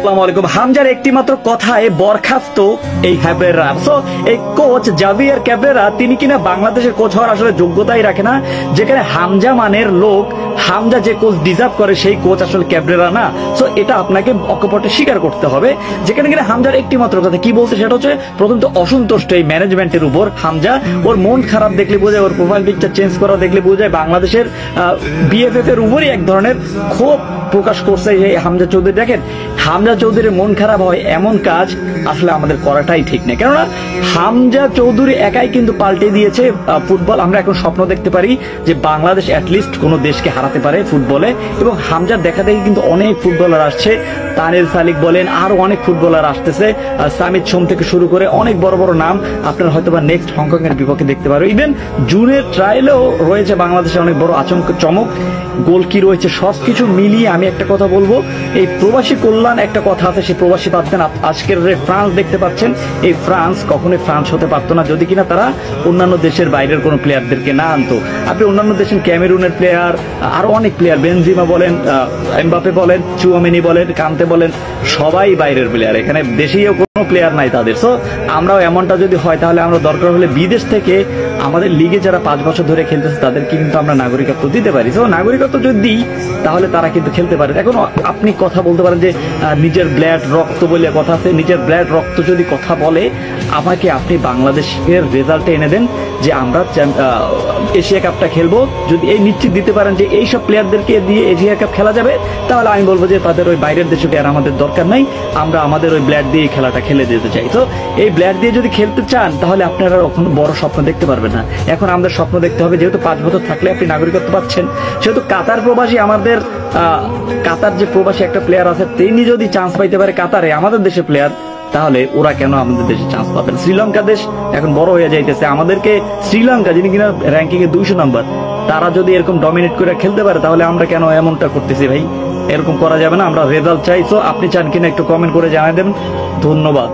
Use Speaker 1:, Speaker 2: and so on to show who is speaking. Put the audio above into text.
Speaker 1: আসসালামু আলাইকুম। হামজার একটি মাত্র কথায় বরখাস্ত এই ক্যাব্রেরা। সো এই কোচ জাভিয়ার ক্যাব্রেরা তিনি কিনা বাংলাদেশের কোচ হওয়ার আসলে যোগ্যতাই রাখে না। যেখানে হামজা মানের লোক, হামজা যে কোচ ডিজার্ভ করে সেই কোচ আসলে ক্যাব্রেরা না। সো এটা আপনাকে অকপটে স্বীকার করতে হবে। যেখানে কিনা হামজার একটি মাত্র কথা কি বলছে সেটা হচ্ছে প্রথমত অসন্তুষ্ট এই ম্যানেজমেন্টের উপর। হামজা ওর মন খারাপ দেখলে বোঝায়, ওর প্রোফাইল পিকচার চেঞ্জ করা দেখলে বোঝায় বাংলাদেশের বিএফএফ এর উপরই এক ধরনের ক্ষোভ প্রকাশ করছে এই হামজা চৌধুরী। দেখেন, হামজা চৌধুরীর মন খারাপ হয় এমন কাজ আসলে আমাদের করাটাই ঠিক না। কেননা হামজা চৌধুরী একাই কিন্তু পাল্টে দিয়েছে ফুটবল। আমরা এখন স্বপ্ন দেখতে পারি যে বাংলাদেশ অ্যাটলিস্ট কোনো দেশকে হারাতে পারে ফুটবলে, এবং হামজার দেখা দেখি কিন্তু অনেক ফুটবলার আসছে। তানির সালিক বলেন, আরো অনেক ফুটবলার আসতেছে, সামিত সোম থেকে শুরু করে অনেক বড় বড় নাম আপনারা হয়তো বা নেক্সট হংকং এর বিপক্ষে দেখতে পারো। ইভেন জুনের ট্রায়ালেও রয়েছে বাংলাদেশের অনেক বড় চমক। গোল কি রয়েছে সবকিছু মিলিয়ে আমি একটা কথা বলবো, এই প্রবাসী কল্যাণ একটা কথা আছে, সেই প্রবাসী পাচ্ছেন। আজকের ফ্রান্স দেখতে পাচ্ছেন, এই ফ্রান্স কখনোই ফ্রান্স হতে পারতো না যদি কিনা তারা অন্যান্য দেশের বাইরের কোনো প্লেয়ারদেরকে না আনতো। আপনি অন্যান্য দেশের ক্যামেরুনের প্লেয়ার, আরো অনেক প্লেয়ার, বেনজিমা বলেন, এমবাপে বলেন, চুয়ামেনি বলেন, কান্তে বলেন, সবাই বাইরের প্লেয়ার। এখানে দেশীয় কোনো প্লেয়ার নাই তাদের। সো আমরাও এমনটা যদি হয় তাহলে আমরা দরকার হলে বিদেশ থেকে আমাদের লিগে যারা 5 বছর ধরে খেলতেছে তাদেরকে কিন্তু আমরা নাগরিকত্ব দিতে পারি। তো নাগরিকত্ব যদি দিই তাহলে তারা কিন্তু খেলতে পারে। এখন আপনি কথা বলতে পারেন যে নিজের ব্লাড রক্ত বলে কথা আছে, নিজের ব্লাড রক্ত যদি কথা বলে, আমাকে আপনি বাংলাদেশের রেজাল্টে এনে দেন যে আমরা এশিয়া কাপটা খেলবো। যদি এই নিশ্চিত দিতে পারেন যে এইসব প্লেয়ারদেরকে দিয়ে এশিয়া কাপ খেলা যাবে, তাহলে আমি বলবো যে তাদের ওই বাইরের দেশে প্লেয়ার আমাদের দরকার নাই, আমরা আমাদের ওই ব্লাড দিয়ে খেলাটা খেলে দিতে চাই। তো এই ব্লাড দিয়ে যদি খেলতে চান তাহলে আপনারা কখনো বড় স্বপ্ন দেখতে পারবেন না। এখন আমাদের স্বপ্ন দেখতে হবে, যেহেতু 5 বছর থাকলে আপনি নাগরিকত্ব পাচ্ছেন, সেহেতু কাতার প্রবাসী, আমাদের কাতার যে প্রবাসী একটা প্লেয়ার আছে তিনি যদি চান্স পাইতে পারে কাতারে, আমাদের দেশের প্লেয়ার, তাহলে ওরা কেন আমাদের দেশে চান্স পাবেন? শ্রীলঙ্কা দেশ এখন বড় হয়ে যাইতেছে, আমাদেরকে শ্রীলঙ্কা যিনি কিনা র্যাঙ্কিং এ 200 নম্বর, তারা যদি এরকম ডমিনেট করে খেলতে পারে তাহলে আমরা কেন এমনটা করতেছি ভাই? এরকম করা যাবে না, আমরা রেজাল্ট চাই। তো আপনি চান কিনা একটু কমেন্ট করে জানাই দেবেন। ধন্যবাদ।